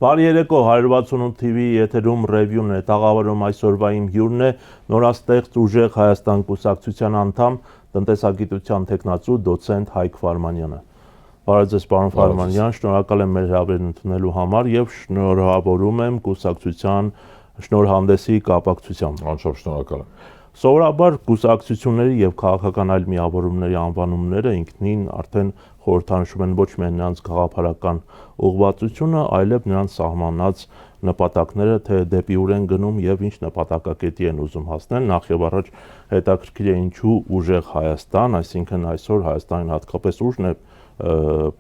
Բարի երեկո 168 TV եթերում ռևյուն է, տաղավարում այսօրվա իմ հյուրն է նորաստեղծ ուժեղ Հայաստան կուսակցության անդամ, տնտեսագիտության թեկնածու դոցենտ Հայկ Ֆարմանյանը։ Բարև ձեզ պարոն Ֆարմանյան, շնորհակալ եմ մեր հրավերն ընդունելու համար եւ շնորհավորում եմ կուսակցության շնորհանդեսի կապակցությամբ։ Անչափ շնորհակալ եմ։ Սովորաբար կուսակցությունների եւ քաղաքական այլ միավորումների անվանումները ինքնին արդեն խորհրդանշում են ոչ միայն նրանց գաղափարական ուղղվածությունը, այլև նրանց սահմանած նպատակները, թե դեպի ուր են գնում եւ ինչ նպատակակետի են ուզում հասնել, նախ եւ առաջ հետաքրքիր է ինչու ուժեղ Հայաստան, այսինքն այսօր Հայաստանին հատկապես ուժն է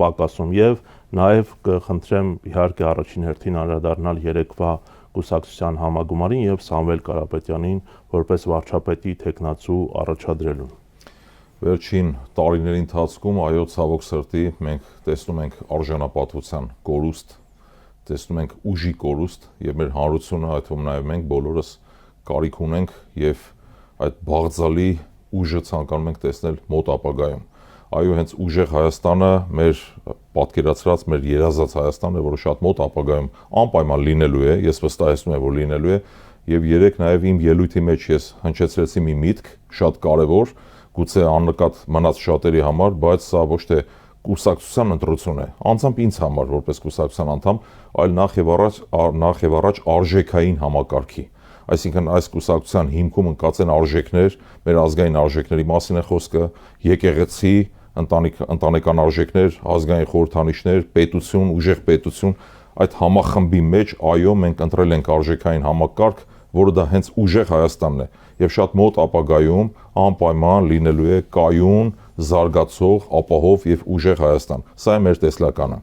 պակասում եւ նաեւ կխնդրեմ իհարկե առաջին հերթին անդրադառնալ երեկվա կուսակցության համագումարին եւ Սամվել Կարապետյանին որպես վարչապետի թեկնածու առաջադրելուն։ Վերջին տարիների ընթացքում այո ցավոք սրտի մենք տեսնում ենք արժանապատվության կորուստ, տեսնում ենք ուժի կորուստ եւ մեր հանրությունը, այդ թվում նաեւ մենք բոլորս կարիք ունենք եւ այդ բաղձալի ուժը ցանկանում ենք տեսնել մոտ ապագայում։ Այո, հենց ուժեղ Հայաստանը մեր պատկերացրած մեր երազած Հայաստանն է, որը շատ մոտ ապագայում անպայման լինելու է, ես վստահեցնում եմ, որ լինելու է, եւ երեք նաեւ իմ ելույթի մեջ ես հնչեցրեցի մի միտք, շատ կարեւոր, գուցե աննկատ մնաց շատերի համար, բայց սա ոչ թե կուսակցության ընտրություն է, անձամբ ինձ համար որպես կուսակցության անդամ, այլ նախ եւ առաջ արժեքային համակարգի։ Այսինքն այս կուսակցության հիմքում ընկած են արժեքներ, մեր ազգային արժեքների մասին է խոսքը, եկեղեցի, ընտանեկան արժեքներ, ազգային խորհրդանիշներ, պետություն, ուժեղ պետություն, այդ համախմբի մեջ այո մենք ընտրել ենք արժեքային համակարգ, որը դա հենց ուժեղ Հայաստանն է եւ շատ մոտ ապագայում անպայման լինելու է կայուն, զարգացող, ապահով եւ ուժեղ Հայաստան։ Սա է մեր տեսլականը։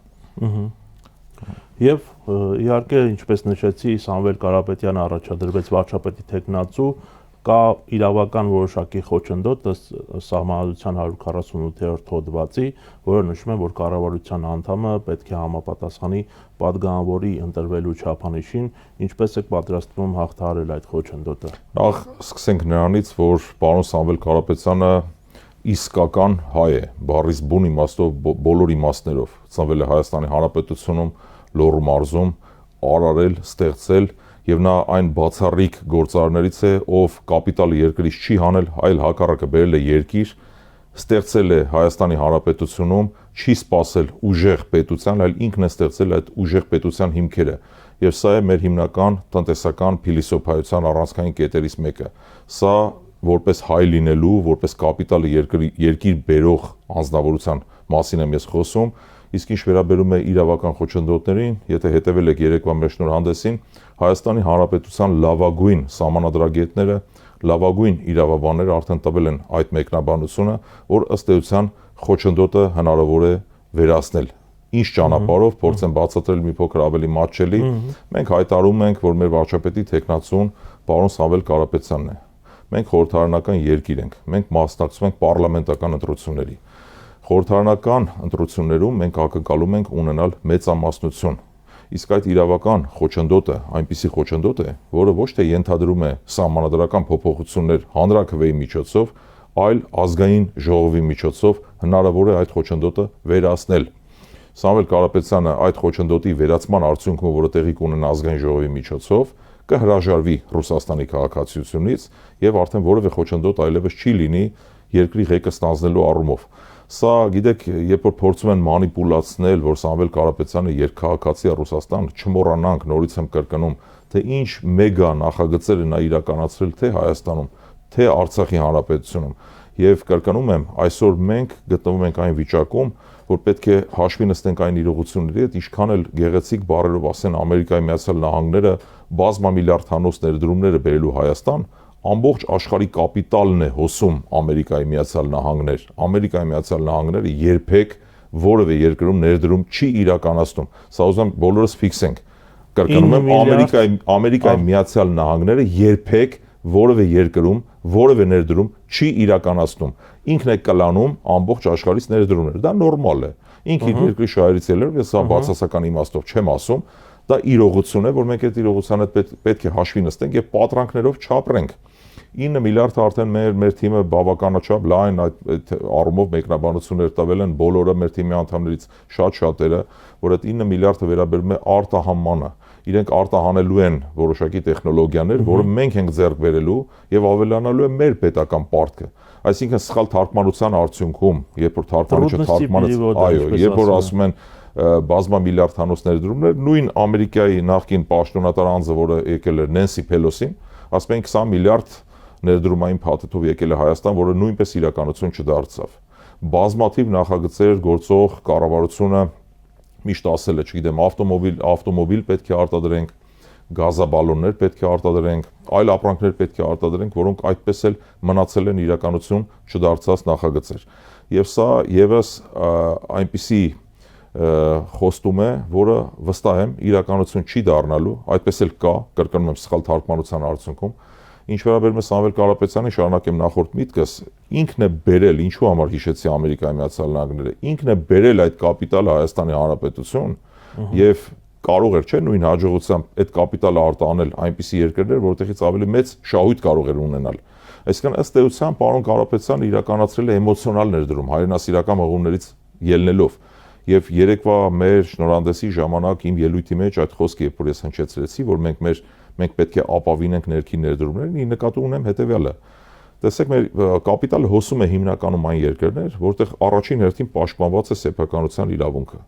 Եւ իհարկե ինչպես նշեցի Սամվել Կարապետյանը առաջադրվեց վարչապետի թեկնածու, կա իրավական որոշակի խոչընդոտ ըստ Սահմանադրության 148-րդ հոդվածի, որը նշում է, որ կառավարության անդամը պետք է համապատասխանի պատգամավորի ընտրվելու չափանիշին, ինչպես է պատրաստվում հաղթահարել այդ խոչընդոտը։ Նախ սկսենք նրանից, որ պարոն Սամվել Կարապետյանը իսկական հայ է, բառից բուն իմաստով բոլոր իմաստներով, ծնվել է Հայաստանի Հանրապետությունում, Լոռու մարզում, արարել, ստեղծել եւ նա այն բացառիկ գործարարներից է, ով կապիտալը երկրից չի հանել, այլ հակառակը բերել է երկիր, ստեղծել է Հայաստանի Հանրապետությունում, չի սпасել ուժեղ պետության, այլ ինքն է ստեղծել այդ ուժեղ պետության հիմքերը։ Եվ սա է մեր հիմնական տնտեսական փիլիսոփայության առանցքային կետերից մեկը։ Սա որպես հայ լինելու, որպես կապիտալը երկիր բերող անձնավորության մասին եմ ես խոսում, իսկ ինչ վերաբերում է իրավական խոչընդոտներին, եթե հետևել եք երեկվա մեր շնորհանդեսին, Հայաստանի Հանրապետության լավագույն սահմանադրագետները, լավագույն իրավաբանները արդեն տվել են այդ մեկնաբանությունը, որ ըստ էության խոչընդոտը հնարավոր է վերացնել։ Ինչ ճանապարհով փորձեն բացատրել մի փոքր ավելի մատչելի, մենք հայտարարում ենք, որ մեր վարչապետի թեկնածուն պարոն Սամվել Կարապետյանն է։ Մենք խորհրդարանական երկիր ենք, մենք մասնակցում ենք պարլամենտական ընտրությունների։ Խորհրդարանական ընտրություններում մենք ակնկալում ենք ունենալ մեծամասնություն, իսկ այդ իրավական խոչընդոտը այնպիսի խոչընդոտ է, որը ոչ թե ենթադրում է սահմանադրական փոփոխություններ հանրաքվեի միջոցով, այլ ազգային ժողովի միջոցով հնարավոր է այդ խոչընդոտը վերացնել։ Սամվել Կարապետյանը այդ խոչընդոտի վերացման արդյունքում, որը տեղի կունենա ազգային ժողովի միջոցով, կհրաժարվի Ռուսաստանի քաղաքացիությունից եւ արդեն որևէ խոչընդոտ այլևս չի լինի երկրի ղեկը ստանձնելու առումով։ Սա գիտեք, երբ որ փորձում են մանիպուլացնել, որ Սամվել Կարապետյանը երկքաղաքացի է Ռուսաստան, չմոռանանք, նորից եմ կրկնում, թե ինչ մեգա նախագծեր է նա իրականացրել թե Հայաստանում, թե Արցախի Հանրապետությունում։ Եվ կրկնում եմ, այսօր մենք գտնվում ենք այն վիճակում, որ պետք է հաշվի նստենք այն իրողությունների հետ, ինչքան էլ գեղեցիկ բառերով ասեն Ամերիկայի Միացյալ Նահանգները բազմամիլիարդանոց ներդրումները բերելու Հայաստան, ամբողջ աշխարհի կապիտալն է հոսում Ամերիկայի Միացյալ Նահանգներ։ Ամերիկայի Միացյալ Նահանգները երբեք որևէ երկրում ներդրում չի իրականացնում։ Սա ուզում եմ բոլորս ֆիքսենք։ Կրկնում եմ, Ամերիկայի Միացյալ Նահանգները երբեք որևէ երկրում որևէ ներդրում չի իրականացնում։ Ինքն է կլանում ամբողջ աշխարհից ներդրումներ։ Դա նորմալ է։ Ինքը իր երկրի շահերից ելնելով, ես սա բացասական իմաստով չեմ ասում, դա իրողություն է, որ մենք այդ իրողությանը պետք է հաշվի նստենք եւ պատրանքներով չապրենք։ 9 միլիարդը արդեն մեր թիմը բավականաչափ լայն այդ առումով մեկնաբանություններ տվել են բոլորը մեր թիմի անդամներից շատ-շատերը, որ այդ 9 միլիարդը վերաբերում է արտահանմանը։ Իրենք արտահանելու են որոշակի տեխնոլոգիաներ, որը մենք ենք ձեռք բերելու եւ ավելանալու է մեր պետական պարտքը։ Այսինքն սխալ թարգմանության արդյունքում, երբ որ թարգմանիչը թարգմանեց, այո, երբ որ ասում են բազմամիլիարդ հանոց ներդրումներ, նույն Ամերիկայի նախկին պաշտոնատար անձը, որը եկել էր Նենսի Փելոսին, ասում են 20 միլիարդ ներդրումային փաթեթով եկել է Հայաստան, որը նույնպես իրականություն չդարձավ։ Բազմաթիվ նախագծեր գործող կառավարությունը միշտ ասել է, չգիտեմ, ավտոմոբիլ պետք է արտադրենք, գազաբալոններ պետք է արտադրենք, այլ ապրանքներ պետք է արտադրենք, որոնք այդպես էլ մնացել են իրականություն չդարձած նախագծեր։ Եվ սա եւս այնպիսի խոստում է, որը վստահ եմ իրականություն չի դառնալու, այդպես էլ կա, կրկնում եմ, սխալ թարգմանության արդյունքում։ Ինչ վերաբերում է Սամվել Կարապետյանին, շարունակեմ նախորդ միտքս, ինքն է բերել, ինչու համար հիշեցի Ամերիկայի Միացյալ Նահանգները, ինքն է բերել այդ կապիտալը Հայաստանի Հանրապետություն եւ կարող էր, չէ, նույն հաջողությամբ այդ կապիտալը արտահանել այնպիսի երկրներ, որտեղից ավելի մեծ շահույթ կարող էր ունենալ։ Այսինքն ըստ էության պարոն Կարապետյանը իրականացրել է էմոցիոնալ ներդրում հայրենասիրական հողումներից ելնելով։ Եվ երեկվա մեր շնորհանդեսի ժամանակ իմ ելույթի մեջ այդ խոսքը, երբ որ ես հնչեցրեցի, որ մենք պետք է ապավինենք ներքին ներդրումներին, ի նկատի ունեմ հետևյալը։ Տեսեք, մեր կապիտալը հոսում է հիմնականում այն երկրներ, որտեղ առաջին հերթին պաշտպանված է սեփականության իրավունքը,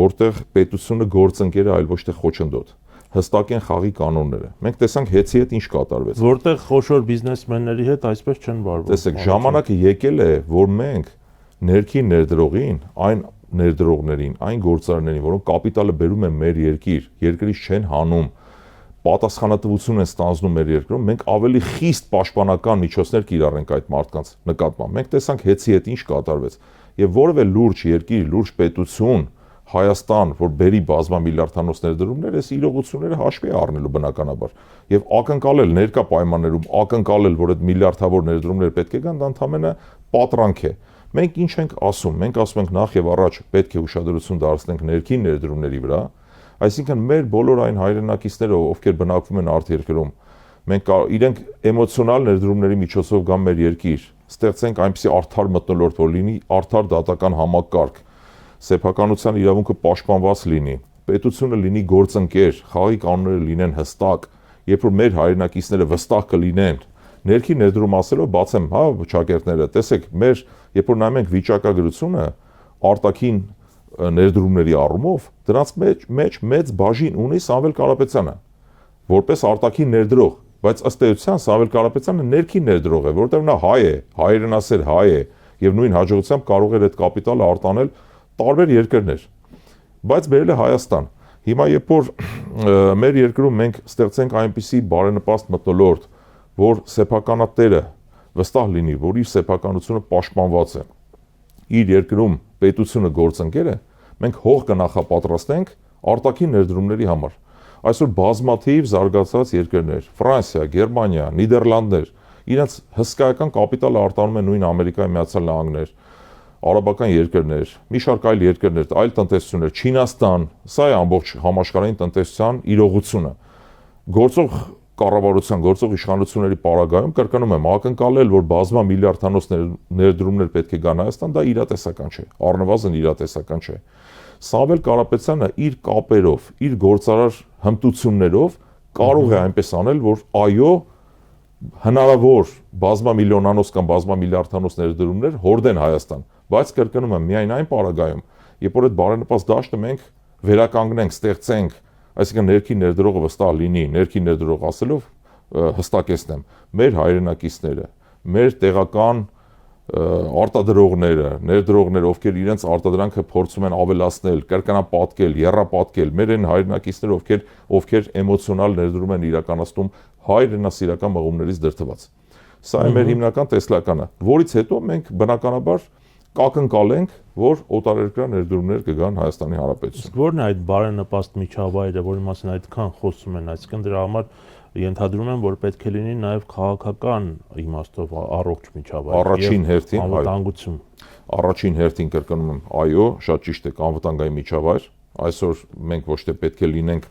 որտեղ պետությունը գործընկեր է, այլ ոչ թե խոչընդոտ։ Հստակ են խաղի կանոնները։ Մենք տեսանք հեցի հետ ինչ կատարվեց։ Որտեղ խոշոր բիզնեսմենների հետ այսպես չեն վարվում։ Տեսեք, ժամանակը եկել է, որ մենք ներքին ներդրողին, այն ներդրողներին, այն գործարարներին, որոնք կապիտալը բերում են մեր երկիր, երկրից չեն հանում, պատասխանատվություն են ստանձնում մեր երկրում, մենք ավելի խիստ պաշտպանական միջոցներ կիրառենք այդ մարդկանց նկատմամբ։ Մենք տեսանք հեցի հետ ինչ կատարվեց, եւ որևէ լուրջ երկիր, լուրջ պետություն, Հայաստան, որ բերի բազմամիլիարդանոց ներդրումներ, այս իրողությունները հաշվի է առնելու բնականաբար, եւ ակնկալել ներկա պայմաններում, ակնկալել, որ այդ միլիարդավոր ներդրումներ պետք է գան, դա ընդհանրապես պատրանք է։ Մենք ինչ ենք ասում, մենք ասում ենք նախ եւ առաջ պետք է ուշադրություն դարձնենք ներքին ներդրումների վրա, այսինքն մեր բոլոր այն հայրենակիցները, ովքեր բնակվում են արտերկրում, մենք իրենք էմոցիոնալ ներդրումների միջոցով գան մեր երկիր, ստեղծենք այնպիսի արդար մթնոլորտ, որ լինի արդար դատական համակարգ, սեփականության իրավունքը պաշտպանված լինի, պետությունը լինի գործընկեր, խաղի կանոնները լինեն հստակ, երբ որ մեր հայրենակիցները վստահ կլինեն, ներքին ներդրում ասելով բացեմ, հա, ճակերտները, տեսեք, մեր երբ որ նայում ենք վիճակագրությունը արտաքին ներդրումների առումով, դրանց մեջ մեծ բաժին ունի Սամվել Կարապետյանը, որպես արտաքին ներդրող, բայց ըստ էության Սամվել Կարապետյանը ներքին ներդրող է, որովհետև նա հայ է, հայրենասեր հայ է, եւ նույն հաջողությամբ կարող էր այդ կապիտալը արտանել տարբեր երկրներ, բայց բերել է Հայաստան։ Հիմա երբ որ մեր երկրում մենք ստեղծենք այնպիսի բարենպաստ մթնոլորտ, որ սեփականատերը վստահ լինի, որ իր սեփականությունը պաշտպանված է, իր երկրում պետությունը գործընկեր է, մենք հող կնախապատրաստենք արտաքին ներդրումների համար։ Այսօր բազմաթիվ զարգացած երկրներ, Ֆրանսիա, Գերմանիա, Նիդերլանդներ, իրենց հսկայական կապիտալը արտանում են նույն Ամերիկայի Միացյալ Նահանգներ, արաբական երկրներ, մի շարք այլ երկրներ, այլ տնտեսություններ, Չինաստան, սա է ամբողջ համաշխարհային տնտեսության իրողությունը։ Գործող կառավարության, գործող իշխանությունների պարագայում կրկնում եմ, ակնկալել, որ բազմամիլիարդանոց ներդրումներ պետք է գան Հայաստան, դա իրատեսական չէ, առնվազն իրատեսական չէ։ Սամվել Կարապետյանը իր կապերով, իր գործարար հմտություններով կարող է այնպես անել, որ այո, հնարավոր բազմամիլիոնանոց կամ բազմամիլիարդանոց ներդրումներ հորդեն Հայաստան, բայց կրկնում եմ, միայն այն պարագայում, երբ որ այդ բարենպաստ դաշտը մենք վերականգնենք, ստեղծենք, այսինքն ներքին ներդրողը վստահ լինի, ներքին ներդրող ասելով հստակեցնեմ, մեր հայրենակիցները, մեր տեղական արտադրողները, ներդրողները, ովքեր իրենց արտադրանքը փորձում են ավելացնել, կրկնապատկել, եռապատկել, մեր այն հայրենակիցները, ովքեր էմոցիոնալ ներդրում են իրականացնում հայրենասիրական մղումներից դրդված։ Սա է մեր հիմնական տեսլականը, որից հետո մենք բնականաբար կակնկալենք, որ օտարերկրյա ներդրումներ կգան Հայաստանի Հանրապետություն։ Որն է այդ բարենպաստ միջավայրը, որի մասին այդքան խոսում են, այսինքն դրա համար ենթադրում եմ, որ պետք է լինի նաև քաղաքական իմաստով առողջ միջավայր։ Առաջին հերթին, անվտանգություն։ Առաջին հերթին կրկնում եմ, այո, շատ ճիշտ է, անվտանգային միջավայր։ Այսօր մենք ոչ թե պետք է լինենք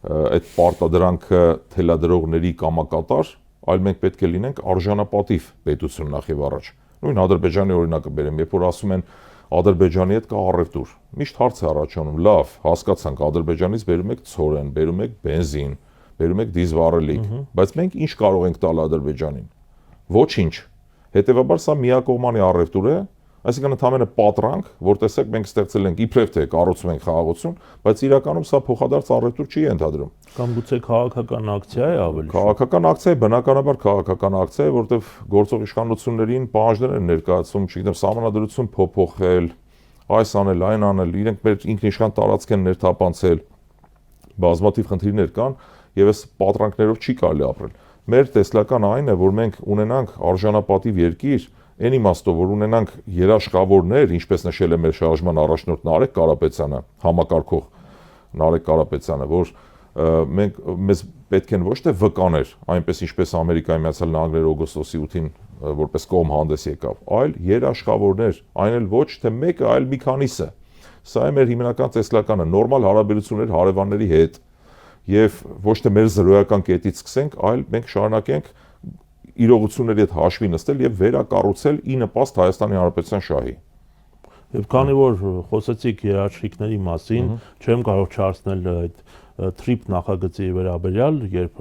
այդ պարտադրանքը թելադրողների կամակատար, այլ մենք պետք է լինենք արժանապատիվ պետություն նախ եւ առաջ։ Նույն Ադրբեջանի օրինակը բերեմ, երբ որ ասում են Ադրբեջանի հետ կա առևտուր։ Միշտ հարց է առաջանում, լավ, հասկացանք, Ադրբեջանից բերում եք ցորեն, բերում եք բենզին, բերում եք դիզվառելիք, բայց մենք ինչ կարող ենք տալ Ադրբեջանին։ Ոչինչ։ Հետևաբար սա միակողմանի առևտուր է, այսինքն ընդհանրապես պատրանք, որ տեսեք մենք ստեղծել ենք իբրև թե կառուցում ենք խաղաղություն, բայց իրականում սա փոխադարձ առևտուր չի ընդհանրում։ Կամ գուցե քաղաքական ակցիա է ավելի։ Քաղաքական ակցիա է, բնականաբար քաղաքական ակցիա է, որովհետև գործող իշխանություններին պահանջներ են ներկայացում, չգիտեմ, սահմանադրություն փոփոխել, այս անել, այն անել, իրենք մեր ինքնիշխան տարածք են ներթափանցել, բազմաթիվ խնդիրներ կան եւ այս պատրանքներով չի կարելի ապրել։ Մեր տեսլական այն է, որ մենք ունենանք արժանապատիվ երկիր, այն իմաստով, որ ունենանք երաշխավորներ, ինչպես նշել է մեր շարժման առաջնորդ Նարեկ Կարապետյանը, համակարգող Նարեկ Կարապետյանը, որ մեզ պետք են ոչ թե վկաներ, այնպես ինչպես Ամերիկայի Միացյալ Նահանգները օգոստոսի 8-ին որպես կողմ հանդես եկավ, այլ երաշխավորներ, այն էլ ոչ թե մեկը, այլ մի քանիսը։ Սա է մեր հիմնական տեսլականը, նորմալ հարաբերություններ հարևանների հետ, եւ ոչ թե մեր զրոյական կետից սկսենք, այլ մենք շարունակենք իրողությունների հետ հաշվի նստել եւ վերակառուցել ի նպաստ Հայաստանի Հանրապետության շահի։ Եվ քանի որ խոսեցիք երաշխիքների մասին, չեմ կարող չհարցնել այդ TRIP նախագծի վերաբերյալ, երբ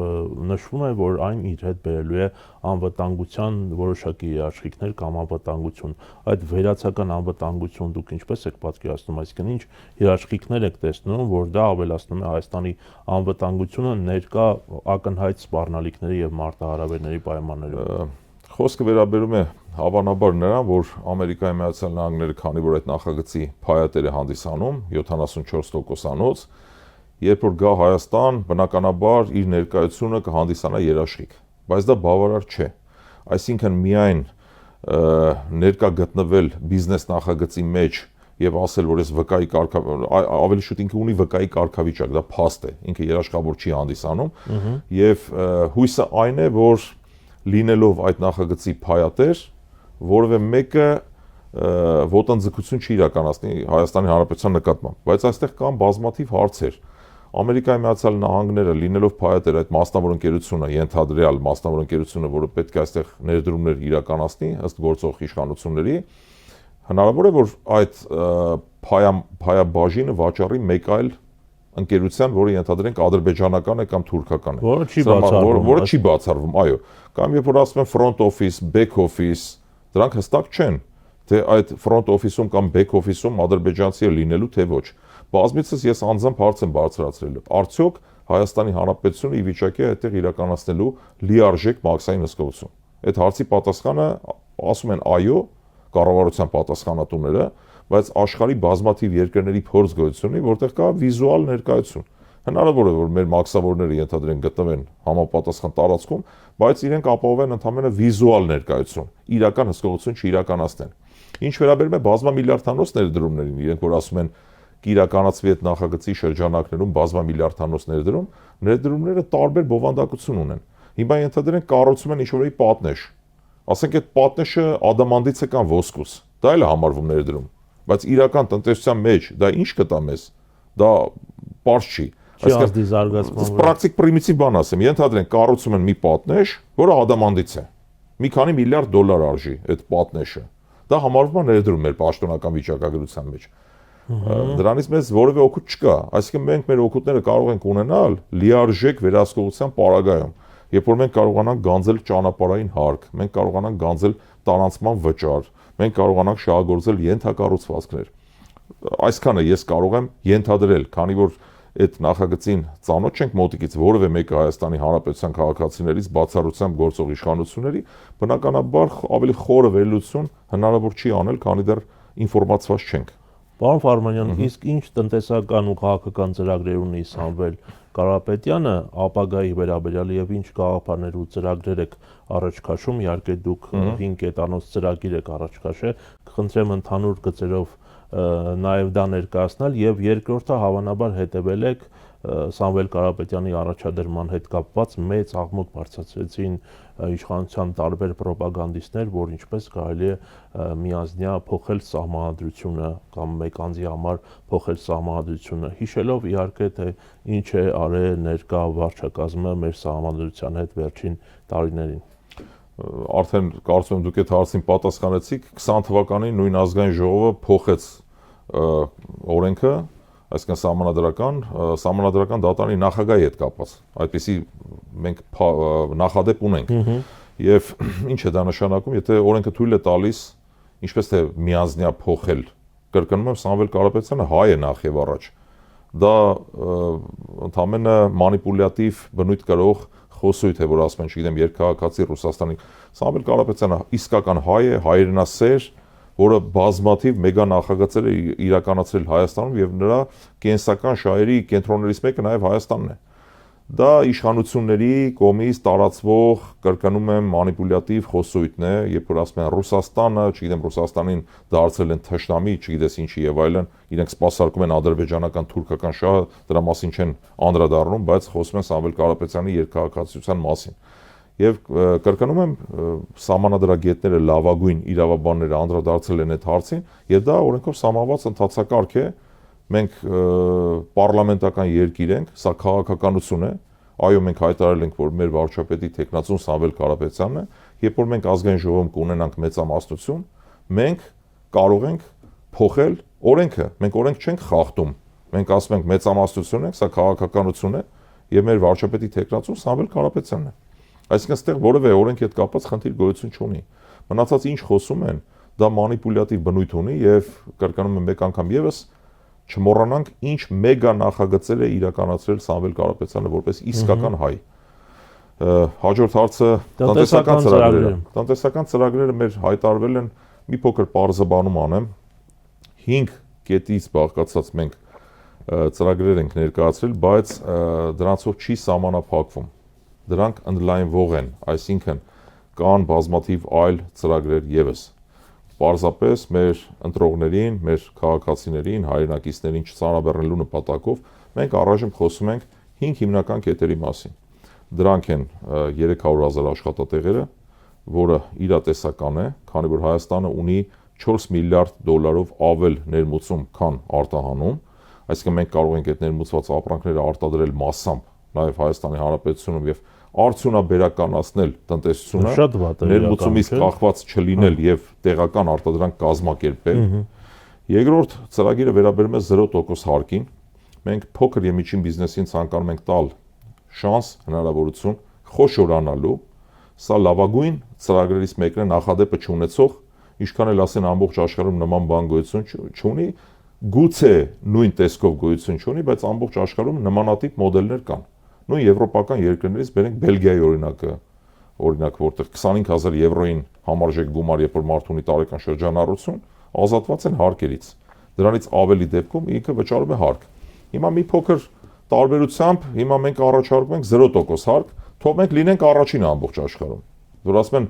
նշվում է, որ այն իր հետ բերելու է անվտանգության որոշակի երաշխիքներ կամ անվտանգություն։ Այդ վերացական անվտանգություն դուք ինչպես եք պատկերացնում, այսինքն ինչ երաշխիքներ եք տեսնում, որ դա ավելացնում է Հայաստանի անվտանգությունը ներկա ակնհայտ սպառնալիքների եւ մարտահրավերների պայմաններում։ Խոսքը վերաբերում է հավանաբար նրան, որ Ամերիկայի Միացյալ Նահանգները, քանի որ այդ նախագծի փայատեր է հանդիսանում 74%-անոց, երբ որ գա Հայաստան, բնականաբար իր ներկայությունը կհանդիսանա երաշխիք, բայց դա բավարար չէ։ Այսինքն միայն ներկա գտնվել բիզնես նախագծի մեջ եւ ասել, որ ես վկայի ավելի շուտ ինքը ունի վկայի կարգավիճակ, դա փաստ է, ինքը երաշխավոր չի հանդիսանում եւ հույսը այն է, որ լինելով այդ նախագծի փայատեր, որևէ մեկը ոտնձգություն չի իրականացնի Հայաստանի Հանրապետության նկատմամբ, բայց այստեղ կան բազմաթիվ հարցեր։ Ամերիկայի Միացյալ Նահանգները լինելով փայատեր այդ մասնավոր ընկերությունը, ենթադրյալ մասնավոր ընկերությունը, որը պետք է այստեղ ներդրումներ իրականացնի ըստ գործող իշխանությունների, հնարավոր է, որ այդ փայաբաժինը վաճառի մեկ այլ ընկերության, որը ենթադրենք ադրբեջանական է կամ թուրքական է, որը չի բացառվում, այո, կամ երբ որ ասում են front office, back office, դրանք հստակ չեն, թե այդ front office-ում կամ back office-ում ադրբեջանցի է լինելու, թե ոչ։ Բազմիցս ես անձամբ հարց եմ բարձրացրել, արդյոք Հայաստանի Հանրապետությունը ի վիճակի է այդտեղ իրականացնելու լիարժեք մաքսային հսկողություն։ Այդ հարցի պատասխանը ասում են այո, կառավարության պատասխանատուները, բայց աշխարհի բազմաթիվ երկրների փորձ գոյություն ունի, որտեղ կա վիզուալ ներկայություն։ Հնարավոր է, որ մեր մաքսավորները ենթադրեն գտնվեն համապատասխան տարածքում, բայց իրենք ապահովեն ընդհանրապես վիզուալ ներկայություն, իրական հսկողություն չիրականացնեն։ Ինչ վերաբերում է բազմամիլիարդանոց ներդրումներին, իրենք որ ասում են կիրականացվի այդ նախագծի շրջանակներում բազմամիլիարդանոց ներդրումները տարբեր բովանդակություն ունեն։ Հիմա ենթադրենք կառուցում են ինչ-որ պատնեշ։ Ասենք այդ պատնեշը ադամանդից է կամ ոսկուց։ Դա էլ է համարվում ներդրում, բայց իրական տնտեսության մեջ դա ինչ կտա մեզ։ Դա պարզ չի։ Այսինքն զարգացման պրակտիկ պրիմիտիվ բան ասեմ, ենթադրենք կառուցում են մի պատնեշ, որը ադամանդից է։ Մի քանի միլիարդ դոլար արժի այդ պատնեշը։ Դա համարվում է ներդրում մեր պաշտոնական վիճակագրության մեջ։ Դրանից մեզ որևէ օգուտ չկա, այսինքն մենք մեր օգուտները կարող ենք ունենալ լիարժեք վերահսկողության պարագայում, երբ որ մենք կարողանանք գանձել ճանապարհային հարկ, մենք կարողանանք գանձել տարանցման վճար, մենք կարողանանք շահագործել ենթակառուցվածքներ։ Այսքանը ես կարող եմ ենթադրել, քանի որ այդ նախագծին ծանոթ չենք մոտիկից որևէ մեկը Հայաստանի Հանրապետության քաղաքացիներից բացառությամբ գործող իշխանությունների, բնականաբար ավելի խորը վերլուծություն հնարավոր չի անել, քանի դեռ ինֆորմացված չենք։ Պարոն Ֆարմանյան, իսկ ինչ տնտեսական ու քաղաքական ծրագրեր ունի Սամվել Կարապետյանը ապագայի վերաբերյալ եւ ինչ գաղափարներ ու ծրագրեր եք առաջ քաշում, իհարկե դուք 5 կետանոց ծրագիր եք առաջ քաշել, խնդրեմ ընդհանուր գծերով նաև դա ներկայացնել եւ երկրորդը հավանաբար հետեւել եք Սամվել Կարապետյանի առաջադրման հետ կապված մեծ աղմուկ բարձրացրեցին իշխանության տարբեր ռոպագանդիստներ, որ ինչպես կարելի է միանձնյա փոխել սահմանադրությունը կամ մեկ անձի համար փոխել սահմանադրությունը, հիշելով իհարկե թե ինչ է արել ներկա վարչակազմը մեր սահմանադրության հետ վերջին տարիներին։ Արդեն կարծում եմ դուք այդ հարցին պատասխանեցիք, 20 թվականին նույն ազգային ժողովը փոխեց օրենքը, այսինքն սահմանադրական դատարանի նախագահի հետ կապված, այդպիսի մենք նախադեպ ունենք եւ ինչ է դա նշանակում, եթե օրենքը թույլ է տալիս ինչպես թե միանձնյա փոխել, կրկնում եմ, Սամվել Կարապետյանը հայ է նախ եւ առաջ, դա ընդամենը մանիպուլյատիվ բնույթ կրող խոսույթ է, որ ասում են, չգիտեմ, երկքաղաքացի Ռուսաստանի, Սամվել Կարապետյանը իսկական հայ է, հայրենասեր, որը բազմաթիվ մեգա նախագծեր է իրականացրել Հայաստանում եւ նրա կենսական շահերի կենտրոններից մեկը նաեւ Հայաստանն է։ Դա իշխանությունների կողմից տարածվող, կրկնում եմ, մանիպուլյատիվ խոսույթն է, երբ որ ասում են Ռուսաստանը, չգիտեմ, Ռուսաստանին դարձրել են թշնամի, չգիտես ինչի եւ այլն, իրենք սպասարկում են ադրբեջանական, թուրքական շահը, դրա մասին չեն անդրադառնում, բայց խոսում են Սամվել Կարապետյանի երկքաղաքացիության մասին։ Եվ կրկնում եմ, սահմանադրագետները լավագույն իրավաբանները անդրադարձել են այդ հարցին, եւ դա օրենքով սահմանված ընթացակարգ է։ Մենք պարլամենտական երկիր ենք, սա քաղաքականություն է։ Այո, մենք հայտարարել ենք, որ մեր վարչապետի տեխնացուն Սամվել Կարապետյանն է, երբ որ մենք ազգային ժողովում կունենանք մեծամասնություն, մենք կարող ենք փոխել օրենքը։ Մենք օրենք չենք խախտում։ Մենք ասում ենք մեծամասնություն ենք, սա քաղաքականություն է, եւ մեր վարչապետի տեխնացուն Սամվել Կարապետյանն է։ Այսինքն այստեղ որևէ օրենքի հետ կապված խնդիր գոյություն չունի։ Մնացած ինչ խոսում են, դա մանիպուլյատիվ բնույթ ունի եւ կրկնում եմ մեկ անգամ եւս չմոռանանք ինչ մեգա նախագծեր է իրականացրել Սամվել Կարապետյանը որպես իսկական հայ։ Հաջորդ հարցը տնտեսական ծրագրերը։ Տնտեսական ծրագրերը մեր հայտարարվել են, մի փոքր պարզաբանում անեմ, 5 կետից բաղկացած մենք ծրագրեր ենք ներկայացրել, բայց դրանցով չի սահմանափակվում։ Դրանք ընդլայնվող են, այսինքն կան բազմաթիվ այլ ծրագրեր եւս։ Պարզապես մեր ընտրողներին, մեր քաղաքացիներին, հայրենակիցներին չծանրաբեռնելու նպատակով մենք առայժմ խոսում ենք 5 հիմնական կետերի մասին։ Դրանք են 300,000 աշխատատեղերը, որը իրատեսական է, քանի որ Հայաստանը ունի 4 միլիարդ դոլարով ավել ներմուծում, քան արտահանում, այսինքն մենք կարող ենք այդ ներմուծված ապրանքները արտադրել massամբ նաև Հայաստանի Հանրապետությունում եւ արդյունաբերականացնել տնտեսությունը, ներմուծումից կախված չլինել եւ տեղական արտադրանք կազմակերպել։ Երկրորդ ծրագիրը վերաբերում է 0% հարկին։ Մենք փոքր եւ միջին բիզնեսին ցանկանում ենք տալ շանս, հնարավորություն խոշորանալու։ Սա լավագույն ծրագրերից մեկն է, նախադեպը չունեցող, ինչքան էլ ասեն ամբողջ աշխարհում նման բան գոյություն չունի, գուցե նույն տեսքով գոյություն չունի, բայց ամբողջ աշխարհում նմանատիպ մոդելներ կան։ Նույն եվրոպական երկրներից բերենք Բելգիայի օրինակը, որտեղ 25,000 եվրոին համարժեք գումար, երբ որ մարդու ունի տարեկան շրջանառություն, ազատված են հարկերից։ Դրանից ավելի դեպքում ինքը վճարում է հարկ։ Հիմա մի փոքր տարբերությամբ հիմա մենք առաջարկում ենք 0% հարկ, թող մենք լինենք առաջինը ամբողջ աշխարհում։ Որ ասում են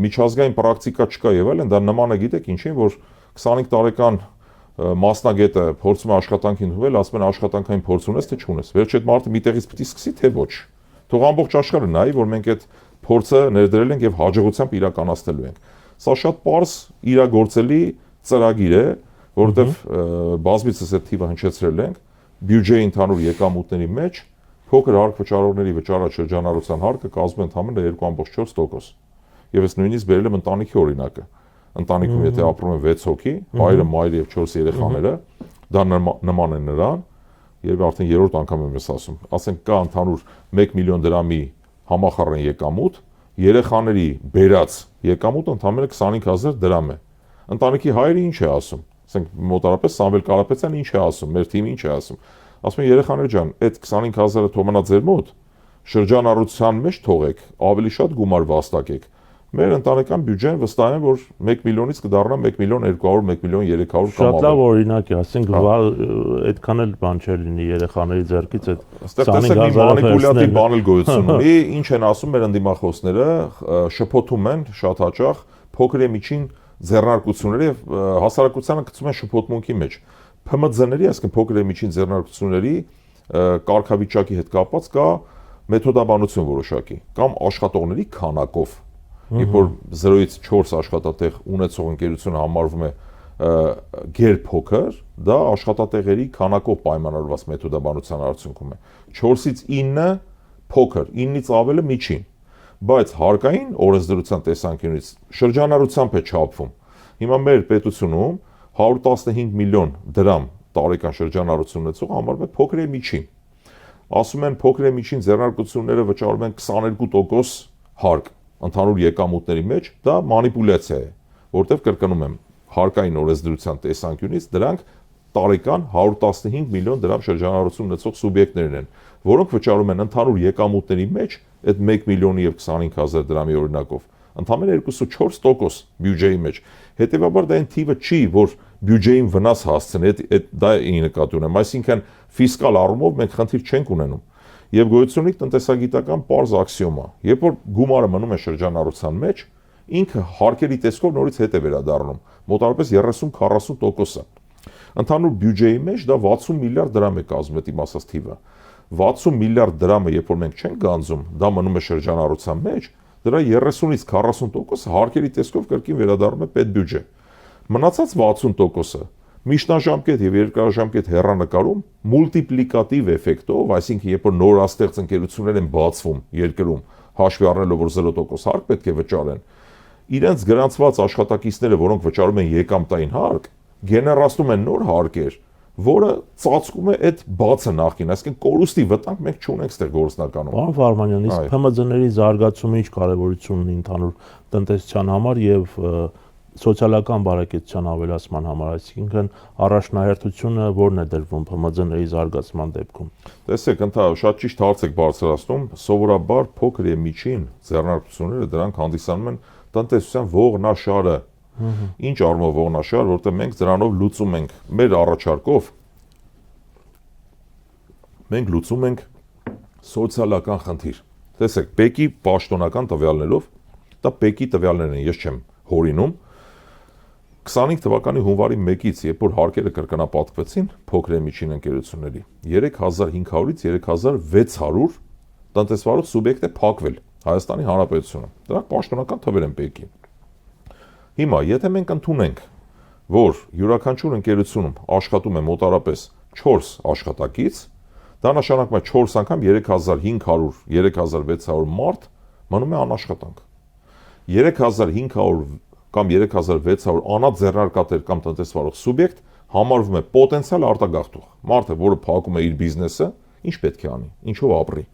միջազգային պրակտիկա չկա եւ այլն, դա նման է, գիտեք ինչին, որ 25 տարեկան մասնագետը փորձում է աշխատանքին հուվել, ասում են աշխատանքային փորձ ունես թե չունես։ Վերջ այդ մարդը միտեղից պիտի սկսի թե ոչ։ Թող ամբողջ աշխարհը նայի, որ մենք այդ փորձը ներդրել ենք եւ հաջողությամբ իրականացնելու ենք։ Սա շատ པարզ իրագործելի ծրագիր է, որովհետեւ բազմիցս այդ թիվը հնչեցրել ենք, բյուջեի ընդհանուր եկամուտների մեջ փոքր հարկ վճարողների վճարած շրջանառության հարկը կազմում է ընդհանրապես 2.4%։ Եվ ես նույնիսկ բերել եմ ընտանիքի օրինակը։ Ընտանիքում եթե ապրում են 6 հոգի, հայրը, մայրը եւ 4 երեխաները, դա նման է նրան, եւ արդեն երրորդ անգամ եմ ես ասում, ասենք կա ընդհանուր 1 միլիոն դրամի համախառն եկամուտ, երեխաների բերած եկամուտը ընդհանրապես 25,000 դրամ է։ Ընտանիքի հայրը ինչ է ասում։ Ասենք մոտարապես Սամվել Կարապետյանը ինչ է ասում, մեր թիմը ինչ է ասում։ Ասում են երեխաներ ջան, այդ 25,000-ը թող մնա ձեր մոտ, շրջանառության մեջ թողեք, ավելի շատ գումար վաստակեք։ Մեր ընտանեկան բյուջեն վստահ եմ, որ 1 միլիոնից կդառնա 1 միլիոն 200, 1 միլիոն 300 կամ շատ լավ օրինակ է, ասենք այդքան էլ բան չէ լինի երեխաների ձեռքից այդ 25,000 մանիպուլյատիվ բան էլ գոյություն ունի, ինչ են ասում մեր ընդդիմախոսները, շփոթում են շատ հաճախ փոքր եւ միջին ձեռնարկությունների եւ հասարակությանը գցում են շփոթմունքի մեջ։ ՓՄԶ-ների, այսինքն փոքր եւ միջին ձեռնարկությունների կարգավիճակի հետ կապված կա մեթոդաբանություն որոշակի կամ աշխատողների քանակով։ Երբ որ 0-ից 4 աշխատատեղ ունեցող ընկերությունը համարվում է գերփոքր, դա աշխատատեղերի քանակով պայմանավորված մեթոդաբանության արդյունքում է։ 4-ից 9 փոքր, 9-ից ավելը միջին։ Բայց հարկային օրենսդրության տեսանկյունից շրջանառությամբ է չափվում։ Հիմա մեր պետությունում 115 միլիոն դրամ տարեկան շրջանառություն ունեցող համարվում է փոքր եւ միջին։ Ասում են փոքր եւ միջին ձեռնարկությունները վճարում են 22% հարկ ընդհանուր եկամուտների մեջ, դա մանիպուլյացիա է, որտեղ կրկնում եմ, հարկային օրենսդրության տեսանկյունից դրանք տարեկան 115 միլիոն դրամ շրջանառություն ունեցող սուբյեկտներն են, որոնք վճարում են ընդհանուր եկամուտների մեջ այդ 1 միլիոնի եւ 25,000 դրամի օրինակով ընդամենը 2.4% բյուջեի մեջ։ Հետևաբար դա այն թիվը չի, որ բյուջեին վնաս հասցնի, դա ի նկատի ունեմ, այսինքն ֆիսկալ առումով մենք խնդիր չենք ունենում։ Եվ գոյություն ունի տնտեսագիտական պարզ աքսիոմա, երբ որ գումարը մնում է շրջանառության մեջ, ինքը հարկերի տեսքով նորից հետ է վերադառնում, մոտավորապես 30-40%-ը։ Ընդհանուր բյուջեի մեջ դա 60 միլիարդ դրամ է կազմում, այդ իմ ասած թիվը։ 60 միլիարդ դրամը, երբ որ մենք չենք գանձում, դա մնում է շրջանառության մեջ, դրա 30-ից 40%-ը հարկերի տեսքով կրկին վերադառնում է պետբյուջե։ Մնացած 60%-ը միջնաժամկետ եւ երկարաժամկետ հեռանկարում մուլտիպլիկատիվ էֆեկտով, այսինքն երբ որ նորաստեղծ ընկերություններ են բացվում երկրում, հաշվի առնելով որ 0% հարկ պետք է վճարեն, իրենց գրանցված աշխատակիցները, որոնք վճարում են եկամտային հարկ, գեներացնում են նոր հարկեր, որը ծածկում է այդ բացը նախքին, այսինքն կորուստի վտանգ մենք չունենք այդտեղ գործնականում։ Պարոն Վարմանյան, իսկ ՓՄԶ-ների զարգացումը ինչ կարևորություն ունի ընդհանուր տնտեսության համար եւ սոցիալական բարեկեցության ավելացման համար, այսինքն առաջնահերթությունը որն է դրվում ՓՄԶ-ների զարգացման դեպքում։ Տեսեք, ընդհանուր շատ ճիշտ հարց եք բարձրացնում, սովորաբար փոքր եւ միջին ձեռնարկությունները դրանք հանդիսանում են տնտեսության ողնաշարը։ Ինչ առումով ողնաշար, որտեղ մենք դրանով լուծում ենք մեր առաջարկով, մենք լուծում ենք սոցիալական խնդիր։ Տեսեք, ՊԵԿ-ի պաշտոնական տվյալներով, դա ՊԵԿ-ի տվյալներն են, ես չեմ հորինում, 25 թվականի հունվարի 1-ից, երբ որ հարկերը կրկնապատկվեցին փոքր եւ միջին ընկերությունների, 3500-ից 3600 տնտեսվարող սուբյեկտ է փակվել Հայաստանի Հանրապետությունում։ Դրանք պաշտոնական թվեր են ՊԵԿ-ի։ Հիմա, եթե մենք ընդունենք, որ յուրաքանչյուր ընկերությունում աշխատում է մոտարապես 4 աշխատակից, դա նշանակում է 4 անգամ 3500-3600 մարդ մնում է անաշխատանք։ 3500 կամ 3600 անաձեռնարկատեր կամ տնտեսվարող սուբյեկտ համարվում է պոտենցիալ արտագաղթող։ Մարդը, որը փակում է իր բիզնեսը, ինչ պետք է անի, ինչով ապրի։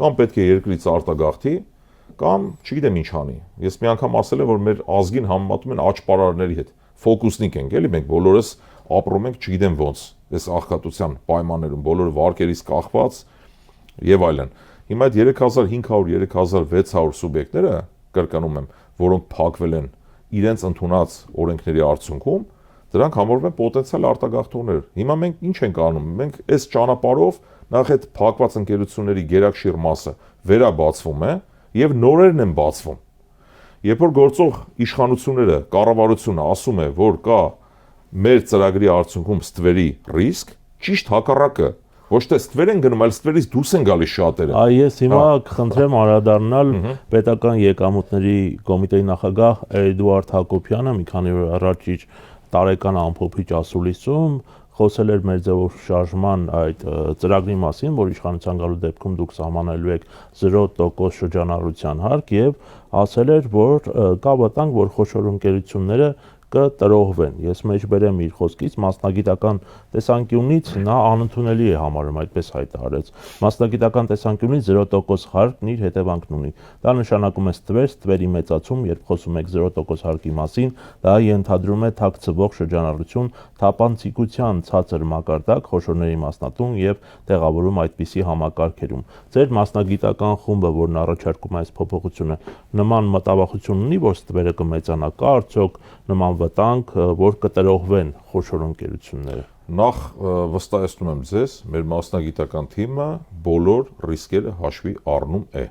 Կամ պետք է երկրից արտագաղթի, կամ չգիտեմ ինչ անի։ Ես մի անգամ ասել եմ, որ մեր ազգին համեմատում են աճպարարների հետ։ Ֆոկուսնիկ ենք, էլի մենք բոլորս ապրում ենք, չգիտեմ ոնց, այս աղքատության պայմաններում, բոլորը վարկերից կախված եւ այլն։ Հիմա այդ 3500-3600 սուբյեկտները, կրկնում եմ, որոնք փակվել են իրենց ընդունած օրենքների արդյունքում, դրանք համարվում են պոտենցիալ արտագաղթողներ։ Հիմա մենք ինչ ենք անում։ Մենք այս ճանապարհով նախ այդ փակված ընկերությունների գերակշիռ մասը վերաբացվում է եւ նորերն են բացվում։ Երբ որ գործող իշխանությունները, կառավարությունը ասում է, որ կա մեր ծրագրի արդյունքում ստվերի ռիսկ, ճիշտ հակառակը, ոչ թե ստվեր են գնում, այլ ստվերից դուրս են գալիս շատերը։ Ես հիմա կխնդրեմ անդրադառնալ պետական եկամուտների կոմիտեի նախագահ Էդուարդ Հակոբյանը մի քանի օր առաջ իր տարեկան ամփոփիչ ասուլիսում խոսել էր մեր ձևով շարժման այդ ծրագրի մասին, որ իշխանության գալու դեպքում դուք սահմանելու եք 0% շրջանառության հարկ եւ ասել էր, որ կա վտանգ, որ խոշոր ընկերությունները կտրողվեն։ Ես մեջբերեմ իր խոսքից, մասնագիտական տեսանկյունից նա անընդունելի է համարում, այդպես հայտարարեց։ Մասնագիտական տեսանկյունից 0% հարկն իր հետևանքն ունի։ Դա նշանակում է ստվերի մեծացում, երբ խոսում եք 0% հարկի մասին, դա ենթադրում է թաքցվող շրջանառություն, թափանցիկության ցածր մակարդակ, խոշորների մասնատում եւ տեղավորում այդպիսի համակարգերում։ Ձեր մասնագիտական խումբը, որն առաջարկում է այս փոփոխությունը, նման մտավախություն ունի, որ ստվերը կմեծանա, կա արդյոք նման վտանգ, որ կտրողվեն խոշոր ընկերությունները։ Նախ վստահեցնում եմ ձեզ, մեր մասնագիտական թիմը բոլոր ռիսկերը հաշվի առնում է։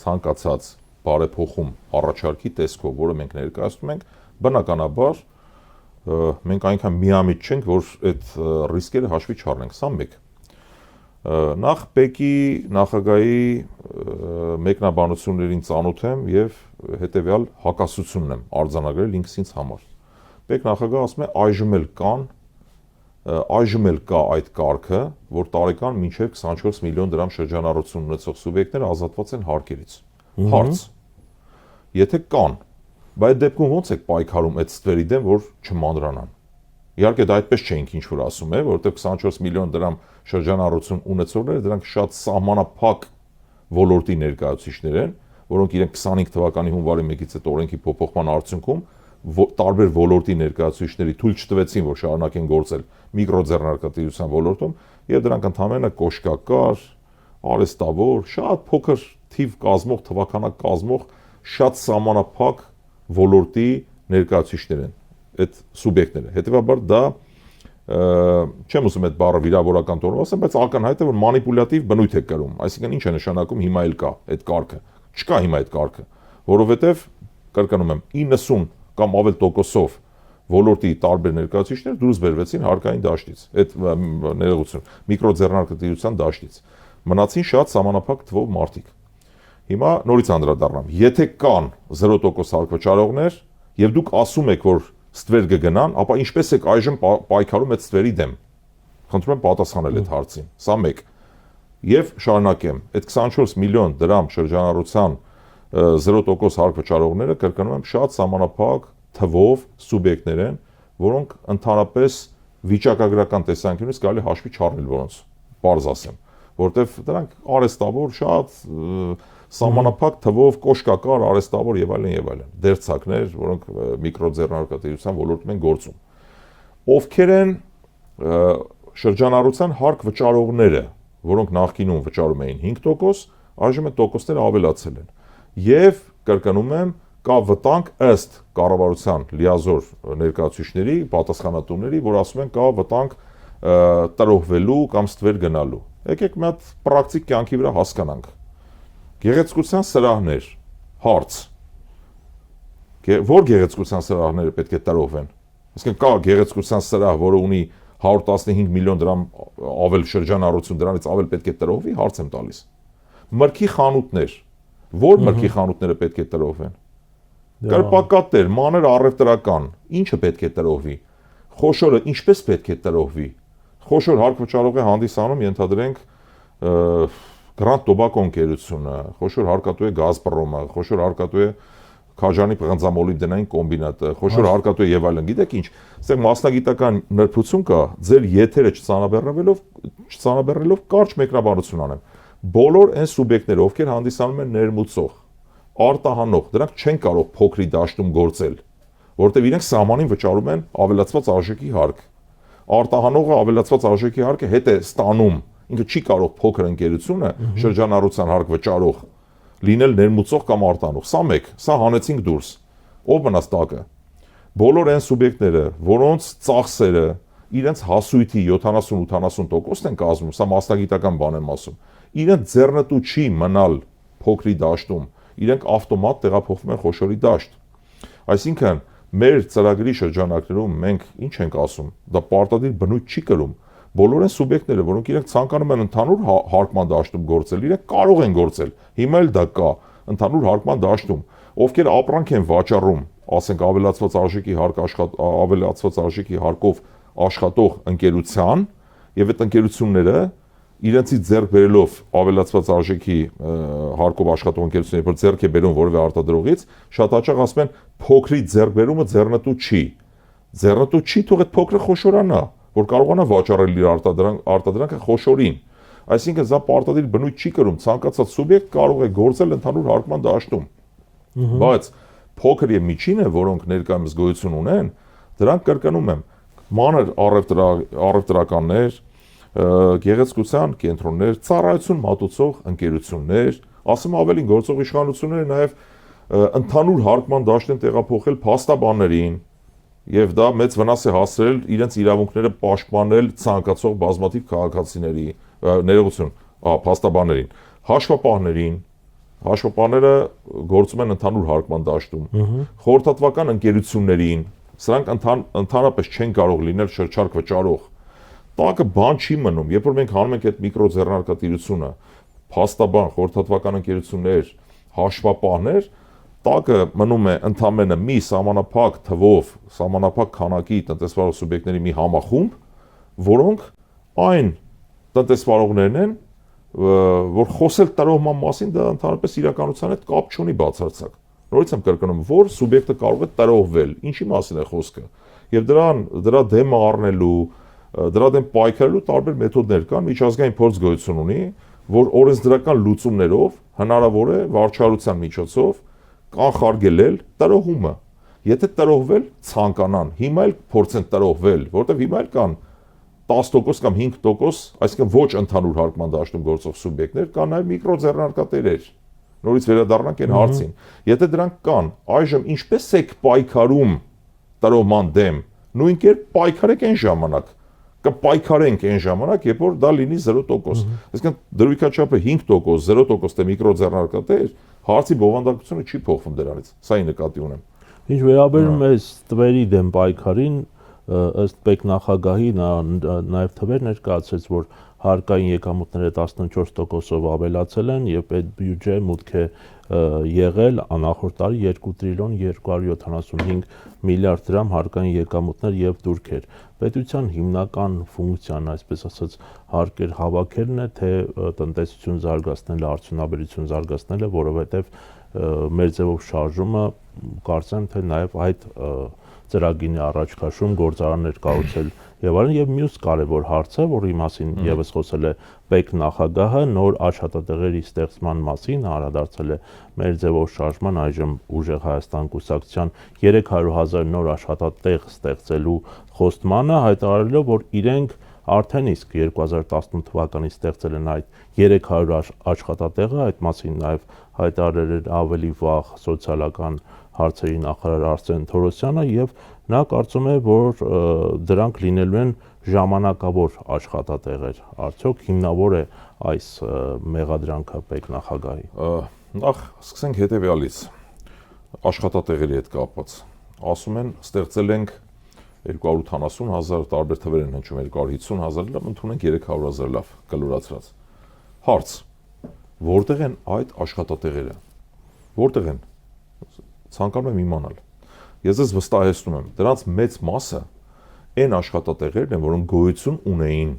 Ցանկացած բարեփոխում առաջարկի տեսքով, որը մենք ներկայացնում ենք, Բնականաբար մենք այնքան միամիտ չենք, որ այդ ռիսկերը հաշվի չառնենք, սա մեկ։ Նախ ՊԵԿ-ի նախագահի մեկնաբանություններին ծանոթ եմ եւ հետեւյալ հակասությունն եմ արձանագրել ինքս ինձ համար։ ՊԵԿ նախագահը ասում է այժմ էլ կա այդ կարգը, որ տարեկան մինչև 24 միլիոն դրամ շրջանառություն ունեցող սուբյեկտները ազատված են հարկերից։ Հարց. Եթե կան, բայց այդ դեպքում ո՞նց է պայքարում այդ ստվերի դեմ, որ չմանրանան։ Իհարկե դա այդպես չէինք ինչ որ ասում է, որովհետև 24 միլիոն դրամ շրջանառություն ունեցողները դրանք շատ սահմանափակ ոլորտի ներկայացուցիչներ են, որոնք իրենք 25 թվականի հունվարի 1-ից այդ օրենքի փոփոխման արդյունքում տարբեր ոլորտի ներկայացուցիչների թույլ չտվեցին, որ շարունակեն գործել միկրոձեռնարկատիրության ոլորտում, եւ դրանք ընդհանրապես կոշկակար, արհեստավոր, շատ փոքր թիվ կազմող, թվականակ կազմող, շատ սահմանափակ ոլորտի ներկայացուցիչներ են այդ սուբյեկտները։ Հետևաբար դա չեմ ուզում այդ բառը վիրավորական տոնով ասեմ, բայց ակնհայտ է, որ մանիպուլյատիվ բնույթ է կրում, այսինքն ինչ է նշանակում հիմա էլ կա այդ կարգը։ Չկա հիմա այդ կարգը, որովհետև կրկնում եմ 90 կամ ավել տոկոսով ոլորտի տարբեր ներկայացուցիչներ դուրս բերվեցին հարկային դաշտից, այդ ներողություն, միկրոձեռնարկատիրության դաշտից։ Մնացին շատ սահմանափակ թվով մարդիկ։ Հիմա նորից անդրադառնամ, եթե կան 0% հարկվճարողներ եւ դուք ասում եք, որ ստվեր կգնան, ապա ինչպես եք այժմ պայքարում այդ ստվերի դեմ։ Խնդրում եմ պատասխանել այդ հարցին։ Սա մեկ։ Եվ շարունակեմ, այդ 24 միլիոն դրամ շրջանառության 0% հարկվճարողները կրկնում եմ շատ սահմանափակ թվով սուբյեկտներ են, որոնք ընդհանրապես վիճակագրական տեսանկյունից կարելի հաշվի չառնել որոնց, պարզ ասեմ, որտեվ դրանք արհեստավոր շատ սահմանափակ թվով կոշկակար, արհեստավոր եւ այլն, դերձակներ, որոնք միկրոձեռնարկատիրության ոլորտում են գործում։ Ովքեր են շրջանառության հարկ վճարողները, որոնք նախկինում վճարում էին 5%, այժմ այդ տոկոսները ավելացել են։ Եվ կրկնում եմ, կա վտանգ ըստ կառավարության լիազոր ներկայացուցիչների, պատասխանատուների, որ ասում են կա վտանգ տրոհվելու կամ ստվեր գնալու։ Եկեք մի հատ պրակտիկ կյանքի վրա հասկանանք։ Գեղեցկության սրահներ, հարց։ Որ գեղեցկության սրահները պետք է տրոհվեն։ Այսինքն կա գեղեցկության սրահ, որը ունի 115 միլիոն դրամ ավել շրջանառություն, դրանից ավել պետք է տրոհվի, հարց եմ տալիս։ Մրգի խանութներ, որ մրգի խանութները պետք է տրոհվեն։ Կրպակատեր, մանր առևտրական, ինչը պետք է տրոհվի։ Խոշորը ինչպես պետք է տրոհվի։ Խոշոր հարկվճարող է հանդիսանում, ենթադրենք Grand Tobacco ընկերությունը, խոշոր հարկատու է Գազպրոմը, խոշոր հարկատու է Քաջանի պղնձամոլիբդենային կոմբինատը, խոշոր հարկատու է եւ այլն։ Գիտեք ինչ, այստեղ մասնագիտական նրբություն կա, ձեր եթերը չծանրաբեռնելով կարճ մեկնաբանություն անեմ։ Բոլոր այն սուբյեկտները, ովքեր հանդիսանում են ներմուծող, արտահանող, դրանք չեն կարող փոքրի դաշտում գործել, որտեղ իրենք սահմանին վճարում են ավելացված արժեքի հարկ։ Արտահանողը ավելացված արժեքի հարկը հետ է ստանում, ինքը չի կարող փոքր ընկերությունը շրջանառության հարկ վճարող լինել ներմուծող կամ արտահանող։ Սա մեկ, սա հանեցինք դուրս։ Ով մնաց տակը։ Բոլոր այն սուբյեկտները, որոնց ծախսերը իրենց հասույթի 70-80%-ն են կազմում, սա մասնագիտական բան եմ ասում, իրենց ձեռնտու չի մնալ փոքրի դաշտում, իրենք ավտոմատ տեղափոխվում են խոշորի դաշտ։ Այսինքն մեր ծրագրի շրջանակներում մենք ինչ ենք ասում, դա պարտադիր բնույթ չի կրում։ Բոլոր այն սուբյեկտները, որոնք իրենք ցանկանում են ընդհանուր հարկման դաշտում գործել, իրենք կարող են գործել։ Հիմա էլ դա կա ընդհանուր հարկման դաշտում, ովքեր ապրանք են վաճառում, ասենք ավելացված արժեքի հարկով աշխատող ընկերության, եւ այդ ընկերությունները իրենցից ձեռք բերելով ավելացված արժեքի հարկով աշխատող ընկերությունների, որ ձեռք է բերում որևէ արտադրողից, շատ հաճախ ասում են փոքրի ձեռքբերումը ձեռնտու չի։ Ձեռնտու չի, թող այդ փոքրը խոշորանա, որ կարողանա վաճառել իր արտադրանքը խոշորին։ Այսինքն դա պարտադիր բնույթ չի կրում, ցանկացած սուբյեկտ կարող է գործել ընդհանուր հարկման դաշտում։ Բայց փոքր եւ միջինը, որոնք ներկայումս գոյություն ունեն, դրանք կրկնում եմ, մանր առևտրականներ, գեղեցկության կենտրոններ, ծառայություն մատուցող ընկերություններ, ասում ավելին գործող իշխանությունները նաև ընդհանուր հարկման դաշտ են տեղափոխել փաստաբաններին, եւ դա մեծ վնաս է հասցրել իրենց իրավունքները պաշտպանել ցանկացող բազմաթիվ քաղաքացիների, ներողություն, փաստաբաններին, հաշվապահներին, հաշվապահները գործում են ընդհանուր հարկման դաշտում։ Խորհրդատվական ընկերություններին, սրանք ընդհանրապես չեն կարող լինել շրջարկ վճարող։ Տակը բան չի մնում, երբ որ մենք հանում ենք այդ միկրոձեռնարկատիրությունը, փաստաբան, խորհրդատվական ընկերություններ, հաշվապահներ, տակը մնում է ընդամենը մի սահմանափակ թվով, սահմանափակ քանակի տնտեսվարող սուբյեկտների մի համախումբ, որոնք այն տնտեսվարողներն են, որ խոսել տրոհման մասին դա ընդհանրապես իրականության հետ կապ չունի բացարձակ։ Նորից եմ կրկնում, որ սուբյեկտը կարող է տրոհվել, ինչի մասին է խոսքը։ Եվ դրա դեմը առնելու, դրա դեմ պայքարելու տարբեր մեթոդներ կան, միջազգային փորձ գոյություն ունի, որ օրենսդրական լուծումներով հնարավոր է վարչարության միջոցով կանխարգելել տրոհումը։ Եթե տրոհվել ցանկանան, հիմա էլ փորձեն տրոհվել, որտեղ հիմա էլ կան 10% կամ 5%, այսինքն ոչ ընդհանուր հարկման դաշտում գործող սուբյեկտներ, կան նաև միկրոձեռնարկատերեր։ Նորից վերադառնանք այն հարցին։ Եթե դրանք կան, այժմ ինչպես եք պայքարում տրոհման դեմ, նույն կերպ պայքարեք այն ժամանակ, կպայքարենք այն ժամանակ, երբ որ դա լինի 0%։ Այսինքն դրույքաչափը 5%, 0% թե միկրոձեռնարկատեր, հարցի բովանդակությունը չի փոխվում դրանից։ Սա ի նկատի ունեմ։ Ինչ վերաբերում է տվերի դեմ պայքարին, ըստ պետնախագահի նա նաև թվեր ներկայացրեց, որ հարկային եկամուտները 14%-ով ավելացել են եւ այդ բյուջեը մուտք է եղել անախորդ տարի 2 տրիլիոն 275 միլիարդ դրամ հարկային եկամուտներ եւ դուրքեր։ Պետության հիմնական ֆունկցիան, այսպես ասած, հարկեր հավաքելն է, թե տնտեսություն զարգացնելը, արդյունաբերություն զարգացնելը, որովհետեւ մեր ձևով շարժումը կարծեմ թե նաեւ այդ ծրագիրն է առաջ քաշում գործարաններ կառուցել եւ այլն եւ մյուս կարեւոր հարցը, որի մասին եւս խոսել է ՊԵԿ նախագահը, նոր աշխատատեղերի ստեղծման մասին անդրադարձել է մեր ձևով շարժման այժմ ուժեղ Հայաստան կուսակցության 300,000 նոր աշխատատեղ ստեղծելու խոստմանը, հայտարարելով, որ իրենք արդեն իսկ 2018 թվականին ստեղծել են այդ 300 աշխատատեղը, այդ մասին նաև հայտարարել էր ավելի վաղ սոցիալական հարցերի նախարար Արսեն Թորոսյանը եւ նա կարծում է, որ դրանք լինելու են ժամանակավոր աշխատատեղեր։ Արդյոք հիմնավոր է այս մեղադրանքը ՊԵԿ նախագահի։ Նախ սկսենք հետեւյալից։ Աշխատատեղերի հետ կապված։ Ասում են ստեղծել ենք 270,000 տարբեր թվեր են հնչում 250,000, լավ ընդունենք 300,000 լավ կլորացրած։ Հարց. որտեղ են այդ աշխատատեղերը։ Որտեղ են։ Ցանկանում եմ իմանալ։ Ես ձեզ վստահեցնում եմ, դրանց մեծ մասը այն աշխատատեղերն են, որոնք գոյություն ունեին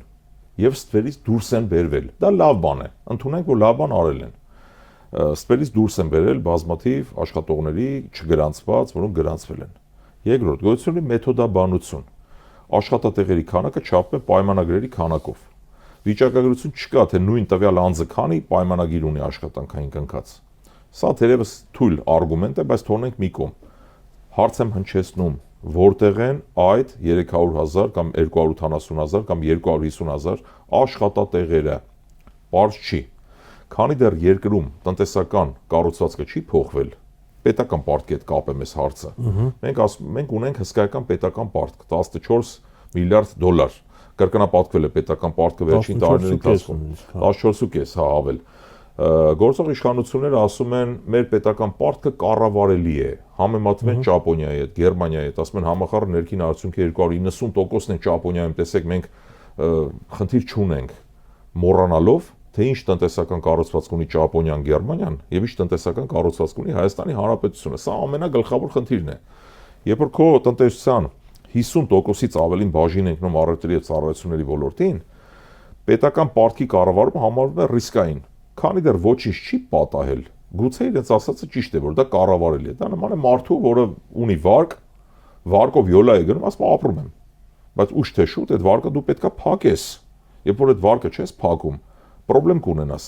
եւ ստվերից դուրս են բերվել։ Դա լավ բան է։ Ընդունենք, որ լավ բան արել են։ Ստվերից դուրս են բերել բազմաթիվ աշխատողների չգրանցված, որոնք գրանցվել են։ Երկրորդ, գոյություն ունի մեթոդաբանություն։ Աշխատատեղերի քանակը չափվում է պայմանագրերի քանակով։ Վիճակագրություն չկա, թե նույն տվյալ անձը քանի պայմանագիր ունի աշխատանքային կնքած։ Սա թերևս թույլ արգումենտ է, բայց թողնենք մի կողմ։ Հարց եմ հնչեցնում, որտեղ են այդ 300,000 կամ 270,000 կամ 250,000 աշխատատեղերը։ Պարզ չի։ Քանի դեռ երկրում տնտեսական կառուցվածքը չի փոխվել, պետական պարտքի հետ կապեմ այս հարցը։ Մենք ունենք հսկայական պետական պարտք 14 միլիարդ դոլար։ Կրկնապատկվել է պետական պարտքը վերջին տարիների ընթացքում 14.5, հա, ավել։ Գործող իշխանությունները ասում են, մեր պետական պարտքը կառավարելի է, համեմատվում են Ճապոնիայի հետ, Գերմանիայի հետ, ասում են համախառն ներքին արդյունքի 290%-ն է Ճապոնիայում, տեսեք մենք խնդիր չունենք, մոռանալով, թե ինչ տնտեսական կառուցվածք ունի Ճապոնիան, Գերմանիան եւ ինչ տնտեսական կառուցվածք ունի Հայաստանի Հանրապետությունը։ Սա ամենագլխավոր խնդիրն է։ Երբ որ քո տնտեսության 50%-ից ավելին բաժին ենք նում առևտրի եւ ծառայությունների ոլորտին, պետական պարտքի կառավարումը համարվում է ռիսկային։ Քանի դեռ ոչինչ չի պատահել, գուցե իրենց ասածը ճիշտ է, որ դա կառավարելի է։ Դա նման է մարդու, որը ունի վարկ, վարկով յոլա է գնում, ասում ապրում եմ։ Բայց ուշ թե շուտ այդ վարկը դու պետքա փակես։ Երբ որ այդ վարկը չես փակում, պրոբլեմ կունենաս։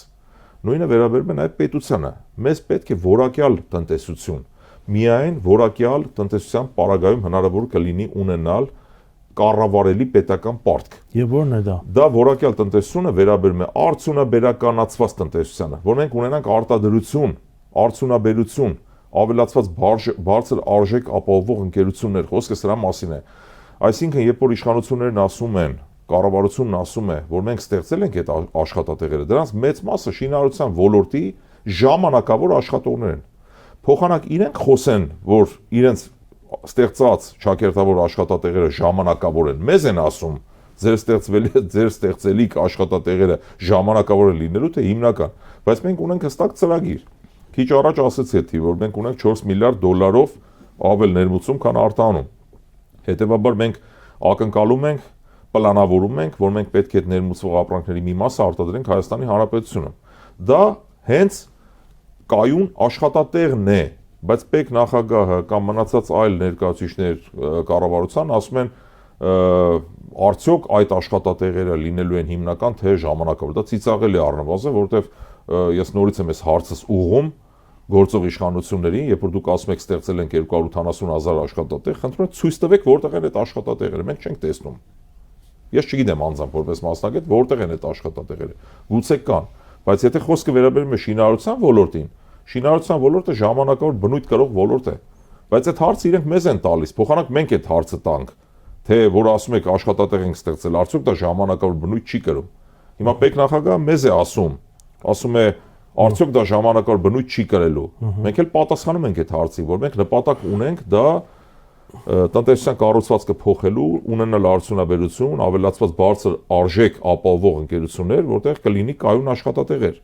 Նույնը վերաբերում է նաև պետությանը։ Մեզ պետք է որակյալ տնտեսություն։ Միայն որակյալ տնտեսության պարագայում հնարավոր կլինի ունենալ կառավարելի պետական պարտք։ Եվ ո՞րն է դա։ Դա որակյալ տնտեսությունը վերաբերում է արդյունաբերականացված տնտեսությանը, որ մենք ունենանք արտադրություն, արդյունաբերություն, ավելացված բարձր արժեք ապահովող ընկերություններ, խոսքը սրա մասին է։ Այսինքն, երբ որ իշխանություններն ասում են, կառավարությունն ասում է, որ մենք ստեղծել ենք այդ աշխատատեղերը, դրանց մեծ մասը շինարարության ոլորտի ժամանակավոր աշխատողներ են։ Փոխանակ իրենք խոսեն, որ իրենց ստեղծած ճակերտավոր աշխատատեղերը ժամանակավոր են։ Մեզ են ասում, ձեր ստեղծելիք աշխատատեղերը ժամանակավոր են լինելու թե հիմնական, բայց մենք ունենք հստակ ծրագիր։ Քիչ առաջ ասացի էլի, որ մենք ունենք 4 միլիարդ դոլարով ավել ներմուծում, քան արտահանում։ Հետևաբար մենք ակնկալում ենք, պլանավորում ենք, որ մենք պետք է այդ ներմուծվող ապրանքների մի մասը արտադրենք Հայաստանի Հանրապետությունում։ Դա հենց կայուն աշխատատեղն է, բայց պետք նախագահը կամ մնացած այլ ներկայացուցիչներ կառավարության ասում են արդյոք այդ աշխատատեղերը լինելու են հիմնական թե ժամանակավոր։ Դա ծիծաղելի առնվազն, որովհետև ես նորից եմ այս հարցս ուղղում գործող իշխանություններին, երբ որ դուք ասում եք ստեղծել ենք 280,000 աշխատատեղ, խնդրում եմ ցույց տվեք որտեղ են այդ աշխատատեղերը, մենք չենք տեսնում։ Ես չգիտեմ անձամբ որպես մասնագետ որտեղ են այդ աշխատատեղերը։ Գուցե կան, բայց եթե խոսքը վերաբերում է շինարարության ոլորտին, շինարարության ոլորտը ժամանակավոր բնույթ կրող ոլորտ է, բայց այդ հարցը իրենք մեզ են տալիս, փոխանակ մենք այդ հարցը տանք, թե որ ասում եք աշխատատեղ ենք ստեղծել, արդյոք դա ժամանակավոր բնույթ չի կրում։ Հիմա պետնախագահը մեզ է ասում է արդյոք դա ժամանակավոր բնույթ չի կրելու։ Մենք էլ պատասխանում ենք այդ հարցին, որ մենք նպատակ ունենք դա տնտեսության կառուցվածքը փոխելու, ունենալ արդյունաբերություն, ավելացված բարձր արժեք ապահովող ընկերություններ, որտեղ կլինի կայուն աշխատատեղեր։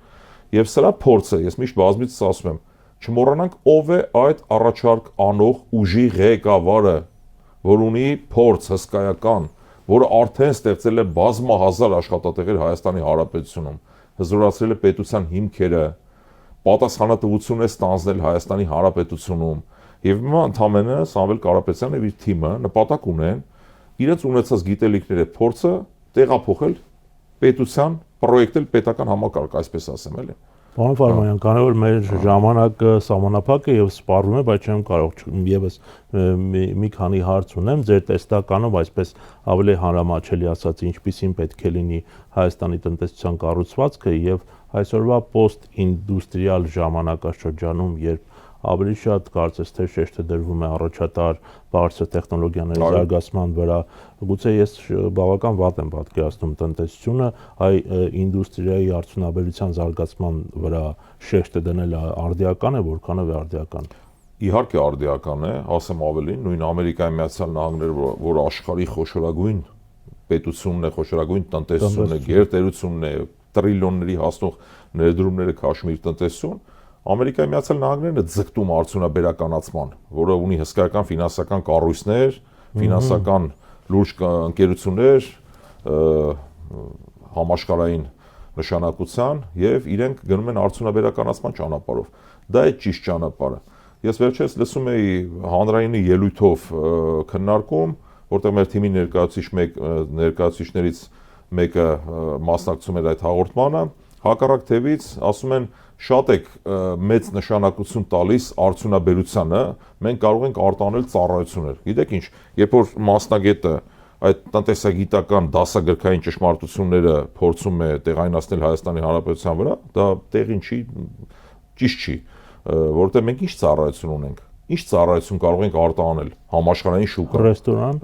Եվ սրա փորձը, ես միշտ բազմիցս ասում եմ, չմոռանանք ով է այդ առաջարկ անող ուժի ղեկավարը, որ ունի փորձ հսկայական, որը արդեն ստեղծել է բազմահազար աշխատատեղեր Հայաստանի Հանրապետությունում, հզորացրել է պետության հիմքերը, պատասխանատվություն է ստանձնել Հայաստանի Հանրապետությունում, եւ հիմա ընդամենը Սամվել Կարապետյանն եւ իր թիմը նպատակ ունեն իրենց ունեցած գիտելիքները փորձը տեղափոխել պետության, պրոյեկտել պետական համակարգ, այսպես ասեմ, էլի։ Պարոն Ֆարմանյան, քանի որ մեր ժամանակը սահմանափակ է եւ սպառվում է, բայց չեմ կարող եւս մի քանի հարց ունեմ ձեր տեստականով, այսպես ավելի հանրամատչելի ասած, ինչպիսին պետք է լինի Հայաստանի տնտեսության կառուցվածքը եւ այսօրվա post-ինդուստրիալ ժամանակաշրջանում, երբ ավելի շատ կարծես թե շեշտը դրվում է առաջատար բարձր տեխնոլոգիաների զարգացման վրա, գուցե ես բավական վատ եմ պատկերացնում տնտեսությունը, այ ինդուստրիայի արդյունաբերության զարգացման վրա շեշտը դնել արդիական է, որքանով է արդիական։ Իհարկե արդիական է, ասեմ ավելին, նույն Ամերիկայի Միացյալ Նահանգները, որ աշխարհի խոշորագույն պետությունն է, խոշորագույն տնտեսությունն է, գերտերությունն է, տրիլիոնների հասնող ներդրումները քաշում իր տնտեսություն, Ամերիկայի Միացյալ Նահանգներն է ձգտում արդյունաբերականացման, որը ունի հսկայական ֆինանսական կառույցներ, ֆինանսական լուրջ ընկերություններ, համաշխարհային նշանակության եւ իրենք գնում են արդյունաբերականացման ճանապարհով։ Դա է ճիշտ ճանապարհը։ Ես վերջերս լսում էի հանրայինի ելույթով քննարկում, որտեղ մեր թիմի ներկայացուցիչներից մեկը մասնակցում էր այդ հաղորդմանը, հակառակ թևից ասում են շատ եք մեծ նշանակություն տալիս արդյունաբերությանը, մենք կարող ենք արտանել ծառայություններ։ Գիտեք ինչ, երբ որ մասնագետը այդ տնտեսագիտական դասագրքային ճշմարտությունները փորձում է տեղայնացնել Հայաստանի Հանրապետության վրա, դա տեղին չի, ճիշտ չի, որովհետև մենք ինչ ծառայություն ունենք, ինչ ծառայություն կարող ենք արտանել համաշխարհային շուկա։ Ռեստորան։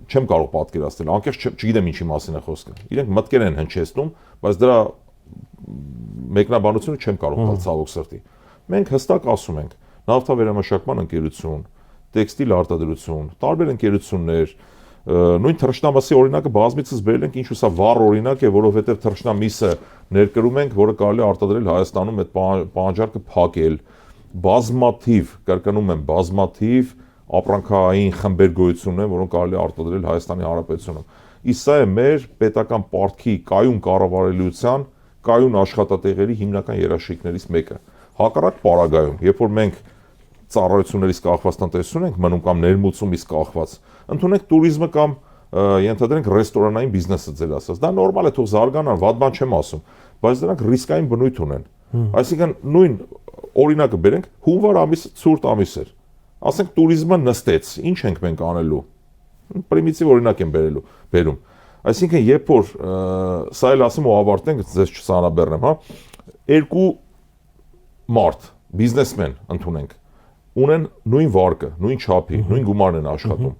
Չեմ կարող պատկերացնել, անկեղծ չգիտեմ ինչի մասին է խոսքը։ Իրենք մտքեր են հնչեցնում, բայց դրա մեկնաբանությունը չեմ կարող տալ ցավոք սրտի։ Մենք հստակ ասում ենք, նավթավերամշակման ընկերություն, տեքստիլ արտադրություն, տարբեր ընկերություններ, նույն թռչնամասի օրինակը բազմիցս բերել ենք, ինչու սա վառ օրինակ է, որովհետև թռչնամիսը ներկրում ենք, որը կարելի է արտադրել Հայաստանում, այդ պահանջարկը փակել, բազմաթիվ, կրկնում եմ, բազմաթիվ ապրանքային խմբեր գոյություն ունեն, որոնք կարելի է արտադրել Հայաստանի Հանրապետությունում։ Իսկ սա է մեր պետական պարտքի կայուն կառավարելիության, կայուն աշխատատեղերի հիմնական երաշխիքներից մեկը։ Հակառակ պարագայում, երբ որ մենք ծառայություններից կախված տնտեսություն ենք մնում կամ ներմուծումից կախված, ընդունենք туриզմը կամ ենթադրենք ռեստորանային բիզնեսը ձեր ասած։ Դա նորմալ է, թող զարգանան, վատ բան չեմ ասում, բայց դրանք ռիսկային բնույթ ունեն։ Այսինքն նույն օրինակը բերենք, հունվար ամիսը ցուրտ ամիս էր։ Ասենք туриզմը նստեց, ինչ ենք մենք անելու։ Պրիմիտիվ օրինակ եմ բերում։ Այսինքն երբ որ սա էլ ասեմ ու ավարտենք, ձեզ չսանաբեռնեմ, հա, երկու մարդ, բիզնեսմեն ընդունենք, ունեն նույն վարկը, նույն չափի, նույն գումարն են աշխատում։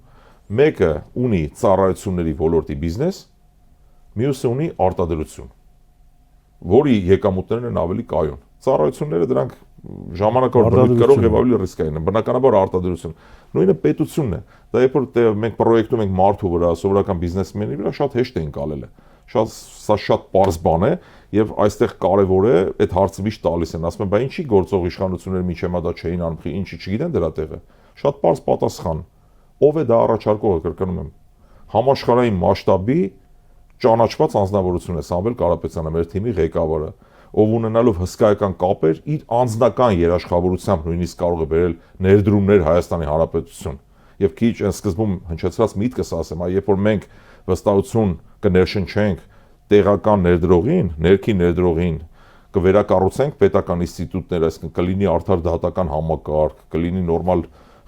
Մեկը ունի ծառայությունների ոլորտի բիզնես, մյուսը ունի արտադրություն, որի եկամուտներն են ավելի կայուն։ Ծառայությունները դրանք ժամանակավոր բնույթ կրող եւ ավելի ռիսկային են, բնականաբար արտադրություն։ Նույնը պետությունն է։ Դա երբ որ մենք պրոյեկտում ենք մարդու վրա, սովորական բիզնեսմենի վրա շատ հեշտ են կալել։ Սա շատ པարզ բան է եւ այստեղ կարեւոր է այդ հարցը միշտ տալիս են, ասում են, բա ինչի գործող իշխանությունները միջև դա չէին անում, ինչի չգիտեն դրա տեղը։ Շատ པարզ պատասխան։ Ով է դա առաջարկողը, կրկնում եմ։ Համաշխարհային մասշտաբի ճանաչված անձնավորություն է Սամվել Կարապետյանը, մեր թիմի ղեկավարը, ով ունենալով հսկայական կապեր իր անձնական երաշխավորությամբ նույնիսկ կարող է բերել ներդրումներ Հայաստանի Հանրապետություն։ Եվ քիչ այն սկզբում հնչեցրած միտքս ասեմ, երբ որ մենք վստահություն կներշնչենք տեղական ներդրողին, ներքին ներդրողին, կվերակառուցենք պետական ինստիտուտներ, այսինքն կլինի արդար դատական համակարգ, կլինի նորմալ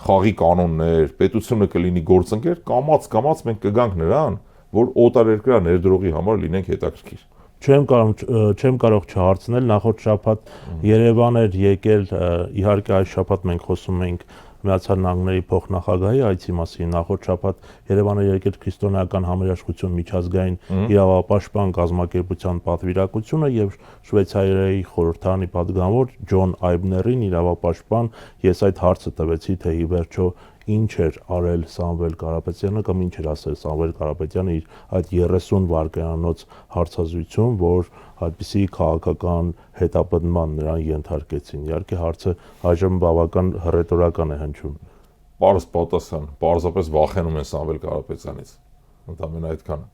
խաղի կանոններ, պետությունը կլինի գործընկեր, կամաց մենք կգանք նրան, որ օտարերկրյա ներդրողի համար լինենք հետաքրքիր։ Չեմ կարող չհարցնել, նախորդ շաբաթ Երևան էր եկել, իհարկե այս շաբաթ մենք խոսում ենք Միացյալ Նահանգների փոխնախագահի այցի մասին, նախորդ շաբաթ Երևան էր եկել քրիստոնեական համերաշխություն միջազգային իրավապաշտպան կազմակերպության պատվիրակությունը եւ Շվեյցարիայի խորհրդարանի պատգամավոր Ջոն Այբներին իրավապաշտպան, ես այդ հարցը տվեցի, թե ի վերջո ինչ էր արել Սամվել Կարապետյանը կամ ինչ էր ասել Սամվել Կարապետյանը իր այդ 30 վայրկյանոց հարցազրույցում, որ այդպիսի քաղաքական հետապնդման նրան ենթարկեցին։ Իհարկե հարցը այժմ բավական հռետորական է հնչում։ Պարզ պատասխան, պարզապես վախենում են Սամվել Կարապետյանից։ Ընդամենը այդքանը։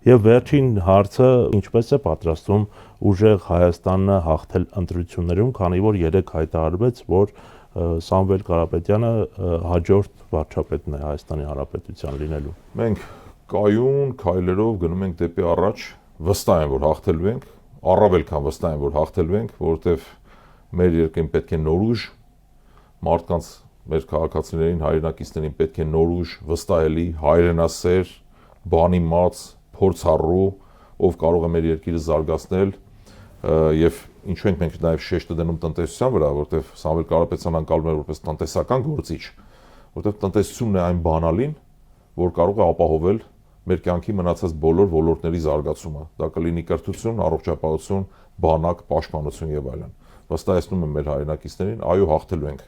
Եվ վերջին հարցը, ինչպես է պատրաստվում ուժեղ Հայաստանը հաղթել ընտրություններում, քանի որ երեք հայտարարվեց, որ Սամվել Կարապետյանը հաջորդ վարչապետն է Հայաստանի Հանրապետության լինելու։ Մենք կայուն քայլերով գնում ենք դեպի առաջ, վստահ եմ, որ հաղթելու ենք, առավել քան վստահ եմ, որ հաղթելու ենք, որովհետև մեր երկրին պետք է նոր ուժ, մարդկանց, մեր քաղաքացիներին, հայրենակիցներին պետք է նոր ուժ, վստահելի, հայրենասեր, բանիմաց, փորձառու, ով կարող է մեր երկիրը զարգացնել եւ ինչու ենք մենք նաև շեշտը դնում տնտեսության վրա, որտեղ Սամվել Կարապետյանը անցալում է որպես տնտեսական գործիչ, որտեղ տնտեսությունն է այն բանալին, որ կարող է ապահովել մեր կյանքի մնացած բոլոր ոլորտների զարգացումը։ Դա կլինի կրթություն, առողջապահություն, բանակ, պաշտպանություն եւ այլն։ Վստահեցնում եմ մեր հայրենակիցներին, այո, հաղթելու ենք։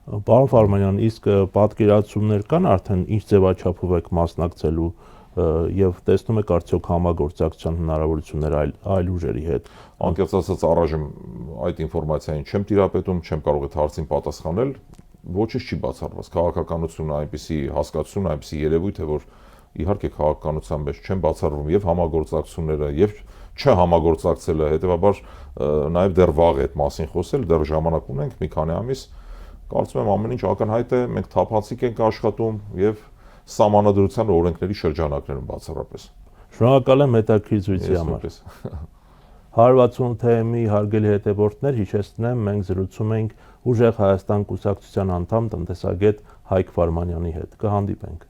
Պարոն Ֆարմանյան, իսկ պատկերացումներ կան արդեն ինչ ձևաչափով եք մասնակցելու եւ տեսնում եք արդյոք համագործակցության հնարավորություններ այլ ուժերի հետ։ Անկեղծ ասած, առայժմ այդ ինֆորմացիային չեմ տիրապետում, չեմ կարող այդ հարցին պատասխանել, ոչինչ չի բացառված։ Քաղաքականությունը այնպիսի հասկացություն, այնպիսի երևույթ է, որ իհարկե քաղաքականության մեջ չեն բացառվում եւ համագործակցությունները, եւ չհամագործակցելը, հետեւաբար նաեւ դեռ վաղ է այդ մասին խոսել, դեռ ժամանակ ունենք, մի քանի ամիս, կարծում եմ ամեն ինչ ակնհայտ է, մենք թափանցիկ ենք աշխատում եւ սահմանադրության օրենքների շրջանակներում բացառապես։ Շնորհակալ եմ հետաքրքիր զրույցի համար։ 160 թեմի հարգելի հետևորդներ, հիշեցնեմ, մենք զրուցում ենք Ուժեղ Հայաստան կուսակցության անդամ տնտեսագետ Հայկ Ֆարմանյանի հետ։ Կհանդիպենք։